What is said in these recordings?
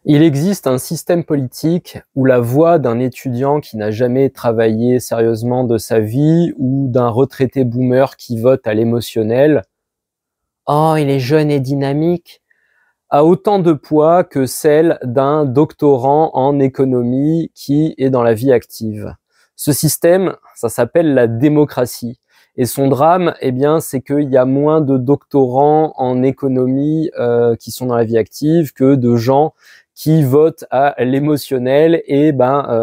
Il existe un système politique où la voix d'un étudiant qui n'a jamais travaillé sérieusement de sa vie ou d'un retraité boomer qui vote à l'émotionnel, oh, il est jeune et dynamique, a autant de poids que celle d'un doctorant en économie qui est dans la vie active. Ce système, ça s'appelle la démocratie. Et son drame, eh bien, c'est qu'il y a moins de doctorants en économie qui sont dans la vie active que de gens qui votent à l'émotionnel. Et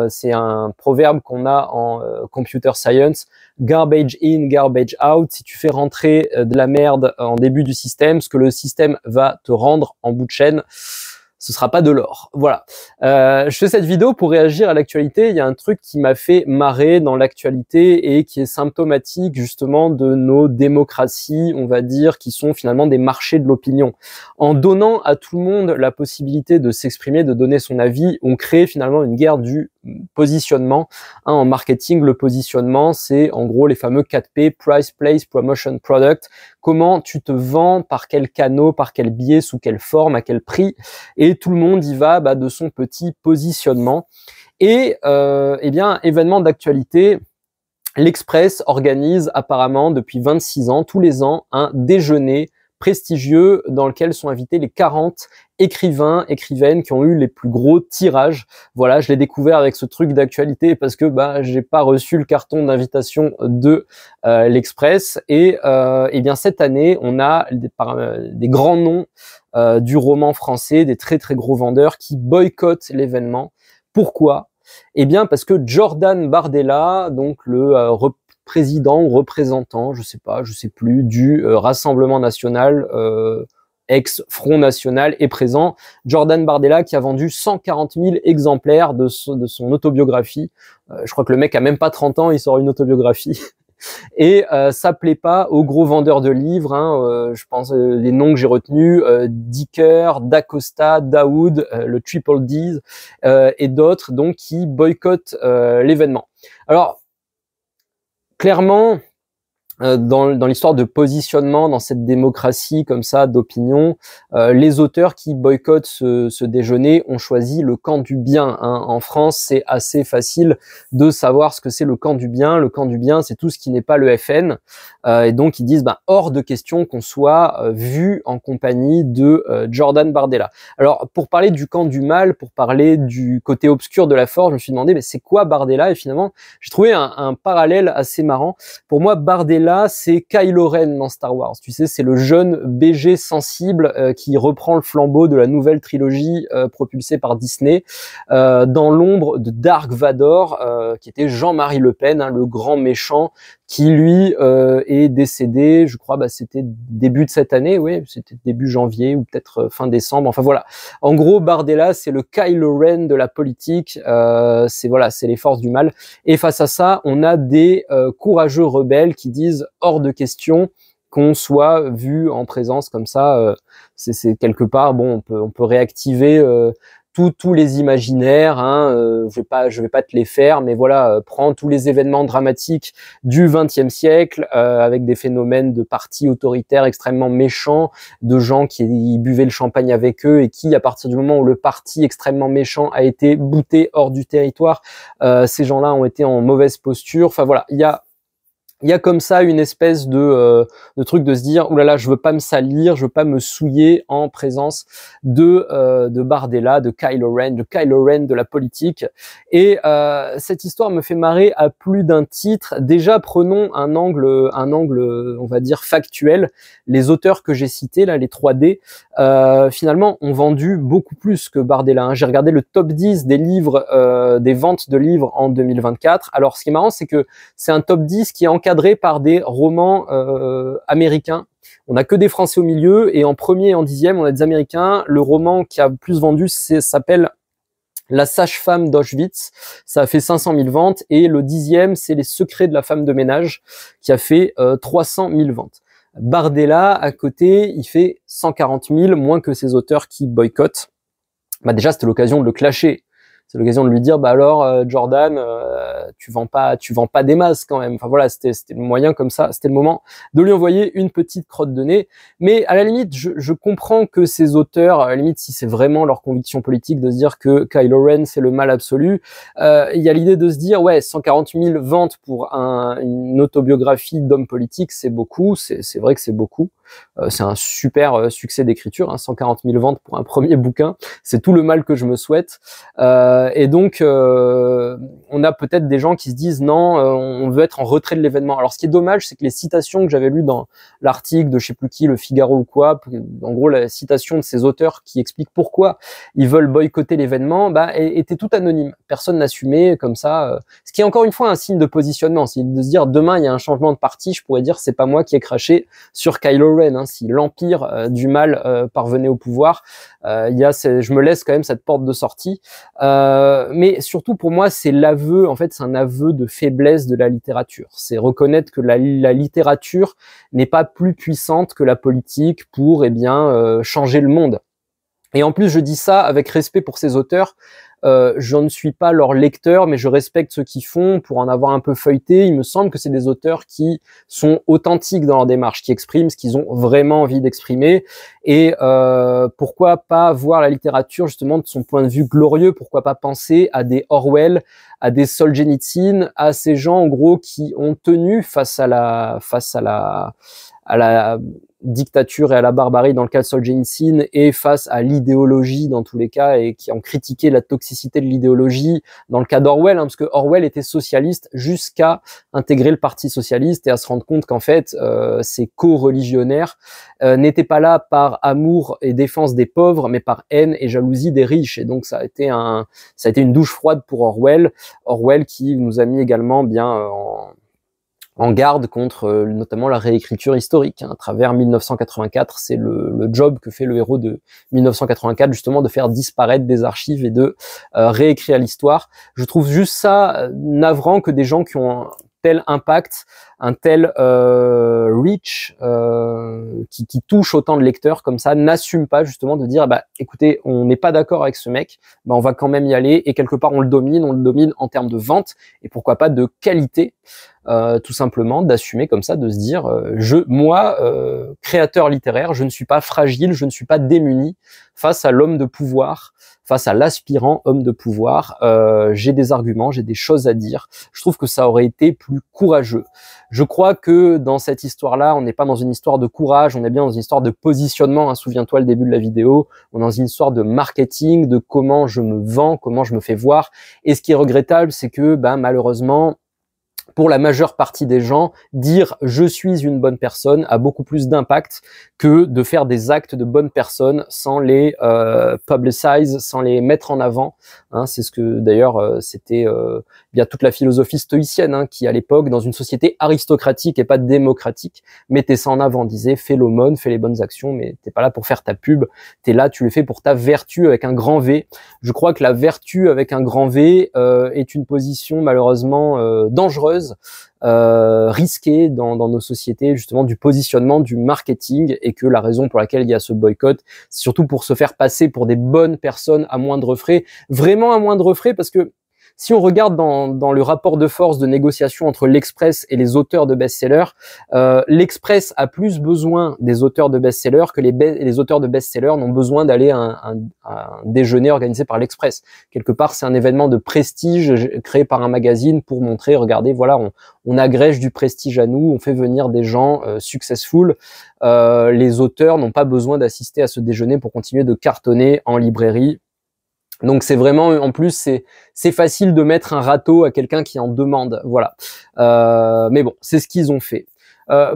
c'est un proverbe qu'on a en computer science: garbage in, garbage out. Si tu fais rentrer de la merde en début du système, ce que le système va te rendre en bout de chaîne, ce sera pas de l'or. Voilà. Je fais cette vidéo pour réagir à l'actualité. Il y a un truc qui m'a fait marrer dans l'actualité et qui est symptomatique justement de nos démocraties, on va dire, qui sont finalement des marchés de l'opinion. En donnant à tout le monde la possibilité de s'exprimer, de donner son avis, on crée finalement une guerre du positionnement. En marketing, le positionnement, c'est en gros les fameux 4P: Price, Place, Promotion, Product. Comment tu te vends, par quel canot, par quel biais, sous quelle forme, à quel prix. Et tout le monde y va de son petit positionnement. Et eh bien, événement d'actualité, l'Express organise apparemment depuis 26 ans, tous les ans, un déjeuner prestigieux dans lequel sont invités les 40 écrivains, écrivaines qui ont eu les plus gros tirages. Voilà, je l'ai découvert avec ce truc d'actualité parce que j'ai pas reçu le carton d'invitation de l'Express. Et eh bien cette année, on a des grands noms du roman français, des très très gros vendeurs qui boycottent l'événement. Pourquoi? Eh bien parce que Jordan Bardella, donc le président ou représentant, je sais plus, du Rassemblement National, ex-Front National, est présent. Jordan Bardella qui a vendu 140 000 exemplaires de son autobiographie. Je crois que le mec a même pas 30 ans, il sort une autobiographie. Et ça plaît pas aux gros vendeurs de livres, je pense les noms que j'ai retenus: Dicker, Dacosta, Daoud, le Triple D's et d'autres, donc qui boycottent l'événement. Alors clairement, dans l'histoire de positionnement dans cette démocratie comme ça d'opinion, les auteurs qui boycottent ce déjeuner ont choisi le camp du bien. En France, c'est assez facile de savoir ce que c'est le camp du bien. Le camp du bien, c'est tout ce qui n'est pas le FN. Et donc, ils disent hors de question qu'on soit vu en compagnie de Jordan Bardella. Alors, pour parler du camp du mal, pour parler du côté obscur de la force, je me suis demandé, mais c'est quoi Bardella? Et finalement, j'ai trouvé un parallèle assez marrant. Pour moi, Bardella, c'est Kylo Ren dans Star Wars. Tu sais, c'est le jeune BG sensible qui reprend le flambeau de la nouvelle trilogie propulsée par Disney, dans l'ombre de Dark Vador, qui était Jean-Marie Le Pen, le grand méchant, qui lui est décédé, je crois, c'était début de cette année, oui, c'était début janvier ou peut-être fin décembre. Enfin voilà. En gros, Bardella, c'est le Kylo Ren de la politique. C'est les forces du mal. Et face à ça, on a des courageux rebelles qui disent hors de question qu'on soit vu en présence comme ça. C'est quelque part, bon, on peut réactiver tous les imaginaires, je vais pas te les faire, mais voilà, prends tous les événements dramatiques du XXe siècle, avec des phénomènes de partis autoritaires extrêmement méchants, de gens qui buvaient le champagne avec eux et qui, à partir du moment où le parti extrêmement méchant a été bouté hors du territoire, ces gens-là ont été en mauvaise posture. Enfin voilà, il y a comme ça une espèce de truc de se dire: oulala, je veux pas me salir, je veux pas me souiller en présence de Bardella, de Kylo Ren de la politique. Et cette histoire me fait marrer à plus d'un titre. Déjà, prenons un angle, on va dire factuel. Les auteurs que j'ai cités là, les 3D, finalement, ont vendu beaucoup plus que Bardella. J'ai regardé le top 10 des livres, des ventes de livres en 2024. Alors, ce qui est marrant, c'est que c'est un top 10 qui est encadré par des romans américains. On n'a que des Français au milieu, et en premier et en 10e, on a des Américains. Le roman qui a le plus vendu s'appelle La sage-femme d'Auschwitz. Ça a fait 500 000 ventes. Et le 10e, c'est Les secrets de la femme de ménage, qui a fait 300 000 ventes. Bardella, à côté, il fait 140 000, moins que ses auteurs qui boycottent. Déjà, c'était l'occasion de le clasher. c'est l'occasion de lui dire, bah alors Jordan, tu vends pas des masses quand même. Enfin voilà, c'était le moyen comme ça, c'était le moment de lui envoyer une petite crotte de nez. Mais à la limite, je comprends que ces auteurs, à la limite, si c'est vraiment leur conviction politique de se dire que Kylo Ren c'est le mal absolu, il y a l'idée de se dire, ouais, 140 000 ventes pour une autobiographie d'homme politique, c'est beaucoup, c'est vrai que c'est beaucoup. C'est un super succès d'écriture, hein, 140 000 ventes pour un premier bouquin, c'est tout le mal que je me souhaite. Et donc, on a peut-être des gens qui se disent non, on veut être en retrait de l'événement. Alors, ce qui est dommage, c'est que les citations que j'avais lues dans l'article de je sais plus qui, Le Figaro ou quoi, en gros, la citation de ces auteurs qui expliquent pourquoi ils veulent boycotter l'événement, bah, étaient toutes anonymes. Personne n'assumait comme ça. Ce qui est encore une fois un signe de positionnement, c'est de se dire demain il y a un changement de parti, je pourrais dire c'est pas moi qui ai craché sur Kylo Ren. Hein, si l'empire du mal parvenait au pouvoir, je me laisse quand même cette porte de sortie. Mais surtout pour moi, c'est l'aveu, en fait, c'est un aveu de faiblesse de la littérature. C'est reconnaître que la littérature n'est pas plus puissante que la politique pour, changer le monde. Et en plus, je dis ça avec respect pour ces auteurs. Je ne suis pas leur lecteur, mais je respecte ceux qui font. Pour en avoir un peu feuilleté, il me semble que c'est des auteurs qui sont authentiques dans leur démarche, qui expriment ce qu'ils ont vraiment envie d'exprimer. Et pourquoi pas voir la littérature justement de son point de vue glorieux? Pourquoi pas penser à des Orwell, à des Solzhenitsyn, à ces gens en gros qui ont tenu face à la dictature et à la barbarie dans le cas de Solzhenitsyn, et face à l'idéologie dans tous les cas, et qui ont critiqué la toxicité de l'idéologie dans le cas d'Orwell, hein, parce que Orwell était socialiste jusqu'à intégrer le Parti socialiste et à se rendre compte qu'en fait ces co-religionnaires n'étaient pas là par amour et défense des pauvres, mais par haine et jalousie des riches. Et donc ça a été une douche froide pour Orwell qui nous a mis également bien en garde contre notamment la réécriture historique, hein, à travers 1984. C'est le job que fait le héros de 1984, justement, de faire disparaître des archives et de réécrire l'histoire. Je trouve juste ça navrant que des gens qui ont un tel impact, un tel reach, qui touche autant de lecteurs comme ça, n'assument pas justement de dire, bah écoutez, on n'est pas d'accord avec ce mec, bah on va quand même y aller, et quelque part on le domine en termes de vente, et pourquoi pas de qualité. Tout simplement d'assumer comme ça, de se dire moi, créateur littéraire, je ne suis pas fragile, je ne suis pas démuni face à l'homme de pouvoir, face à l'aspirant homme de pouvoir. J'ai des arguments, j'ai des choses à dire. Je trouve que ça aurait été plus courageux. Je crois que dans cette histoire-là, on n'est pas dans une histoire de courage, on est bien dans une histoire de positionnement, hein. Souviens-toi le début de la vidéo, on est dans une histoire de marketing, de comment je me vends, comment je me fais voir. Et ce qui est regrettable, c'est que malheureusement, pour la majeure partie des gens, dire « je suis une bonne personne » a beaucoup plus d'impact que de faire des actes de bonne personne sans les publicize, sans les mettre en avant. Hein, c'est ce que d'ailleurs c'était bien toute la philosophie stoïcienne, hein, qui à l'époque, dans une société aristocratique et pas démocratique, mettait ça en avant, disait « fais l'aumône, fais les bonnes actions, mais t'es pas là pour faire ta pub, t'es là, tu le fais pour ta vertu avec un grand V ». Je crois que la vertu avec un grand V est une position malheureusement dangereuse, risquée dans nos sociétés, justement, du positionnement, du marketing, et que la raison pour laquelle il y a ce boycott, c'est surtout pour se faire passer pour des bonnes personnes à moindre frais, vraiment à moindre frais, parce que si on regarde dans le rapport de force de négociation entre l'Express et les auteurs de best-sellers, l'Express a plus besoin des auteurs de best-sellers que les auteurs de best-sellers n'ont besoin d'aller à un déjeuner organisé par l'Express. Quelque part, c'est un événement de prestige créé par un magazine pour montrer, regardez, voilà, on agrège du prestige à nous, on fait venir des gens successful. Les auteurs n'ont pas besoin d'assister à ce déjeuner pour continuer de cartonner en librairie. Donc c'est vraiment, en plus, c'est facile de mettre un râteau à quelqu'un qui en demande, voilà. Mais bon, c'est ce qu'ils ont fait.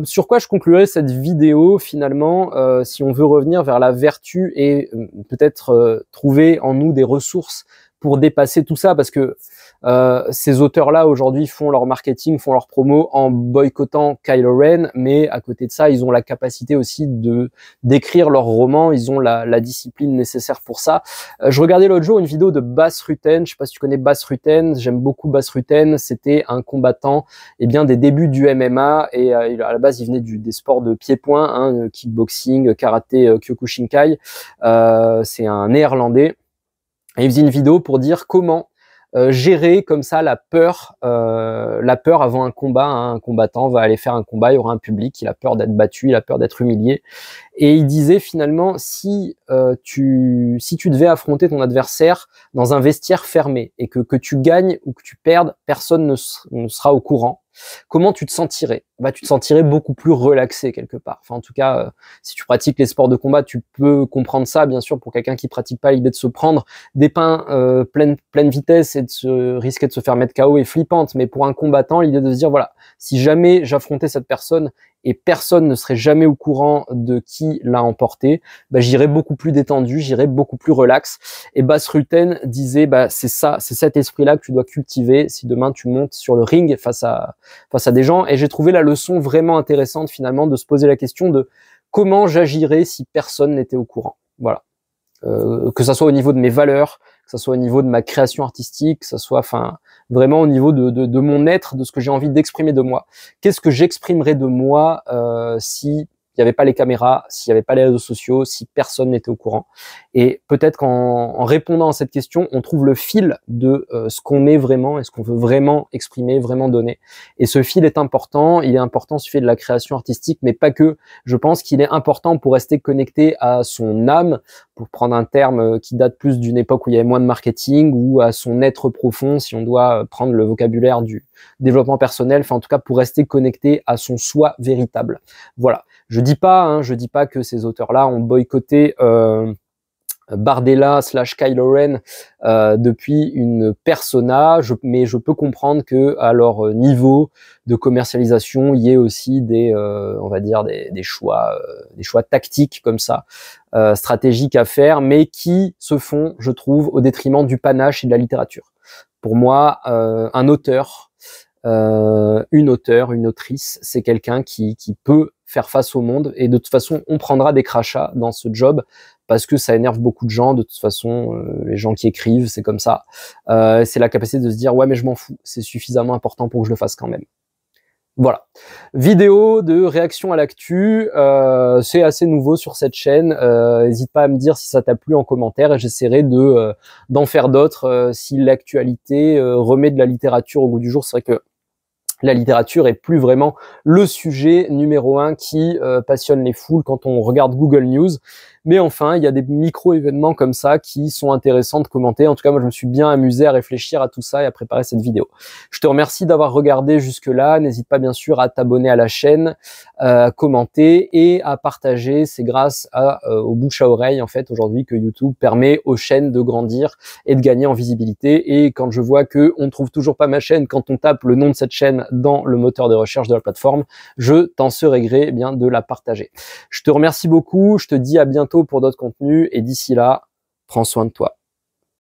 Sur quoi je conclurai cette vidéo finalement, si on veut revenir vers la vertu et peut-être trouver en nous des ressources pour dépasser tout ça, parce que ces auteurs-là aujourd'hui font leur marketing, font leur promo en boycottant Kylo Ren, mais à côté de ça, ils ont la capacité aussi d'écrire leurs romans, ils ont la discipline nécessaire pour ça. Je regardais l'autre jour une vidéo de Bas Rutten, je sais pas si tu connais Bas Rutten, j'aime beaucoup Bas Rutten, c'était un combattant des débuts du MMA, et à la base il venait des sports de pied-point, hein, kickboxing, karaté, Kyokushinkai, c'est un néerlandais. Et il faisait une vidéo pour dire comment gérer comme ça la peur avant un combat. Hein. Un combattant va aller faire un combat, il y aura un public, il a peur d'être battu, il a peur d'être humilié. Et il disait finalement, si tu devais affronter ton adversaire dans un vestiaire fermé et que tu gagnes ou que tu perdes, personne ne sera au courant. Comment tu te sentirais? Bah, tu te sentirais beaucoup plus relaxé quelque part. Enfin, en tout cas, si tu pratiques les sports de combat, tu peux comprendre ça. Bien sûr, pour quelqu'un qui pratique pas, l'idée de se prendre des pains pleine vitesse et de se risquer de se faire mettre KO est flippante. Mais pour un combattant, l'idée de se dire voilà, si jamais j'affrontais cette personne et personne ne serait jamais au courant de qui l'a emporté, bah, j'irais beaucoup plus détendu, j'irais beaucoup plus relax. Et Bas Rutten disait, bah, c'est ça, c'est cet esprit-là que tu dois cultiver si demain tu montes sur le ring face à des gens. Et j'ai trouvé la leçon vraiment intéressante finalement de se poser la question de comment j'agirais si personne n'était au courant. Voilà. Que ça soit au niveau de mes valeurs, que ça soit au niveau de ma création artistique, que ça soit enfin vraiment au niveau de mon être, de ce que j'ai envie d'exprimer de moi. Qu'est-ce que j'exprimerais de moi si il n'y avait pas les caméras, s'il n'y avait pas les réseaux sociaux, si personne n'était au courant. Et peut-être qu'en répondant à cette question, on trouve le fil de ce qu'on est vraiment et ce qu'on veut vraiment exprimer, vraiment donner. Et ce fil est important, il est important sur le fait de la création artistique, mais pas que. Je pense qu'il est important pour rester connecté à son âme, pour prendre un terme qui date plus d'une époque où il y avait moins de marketing, ou à son être profond, si on doit prendre le vocabulaire du développement personnel, enfin en tout cas pour rester connecté à son soi véritable. Voilà. Je dis pas que ces auteurs-là ont boycotté Bardella / Kylo Ren depuis une persona, mais je peux comprendre que à leur niveau de commercialisation, il y ait aussi des, on va dire des choix tactiques comme ça, stratégiques à faire, mais qui se font, je trouve, au détriment du panache et de la littérature. Pour moi, un auteur, une autrice, c'est quelqu'un qui peut faire face au monde, et de toute façon, on prendra des crachats dans ce job parce que ça énerve beaucoup de gens. De toute façon, les gens qui écrivent, c'est comme ça. C'est la capacité de se dire ouais, mais je m'en fous, c'est suffisamment important pour que je le fasse quand même. Voilà, vidéo de réaction à l'actu, c'est assez nouveau sur cette chaîne, n'hésite pas à me dire si ça t'a plu en commentaire, et j'essaierai d'en faire d'autres si l'actualité remet de la littérature au goût du jour. C'est vrai que la littérature est plus vraiment le sujet numéro 1 qui passionne les foules quand on regarde Google News. Mais enfin, il y a des micro-événements comme ça qui sont intéressants de commenter. En tout cas, moi, je me suis bien amusé à réfléchir à tout ça et à préparer cette vidéo. Je te remercie d'avoir regardé jusque-là. N'hésite pas, bien sûr, à t'abonner à la chaîne, à commenter et à partager. C'est grâce au bouche à oreille, en fait, aujourd'hui, que YouTube permet aux chaînes de grandir et de gagner en visibilité. Et quand je vois que on ne trouve toujours pas ma chaîne, quand on tape le nom de cette chaîne dans le moteur de recherche de la plateforme, je t'en serai gré, eh bien, de la partager. Je te remercie beaucoup. Je te dis à bientôt pour d'autres contenus, et d'ici là, prends soin de toi.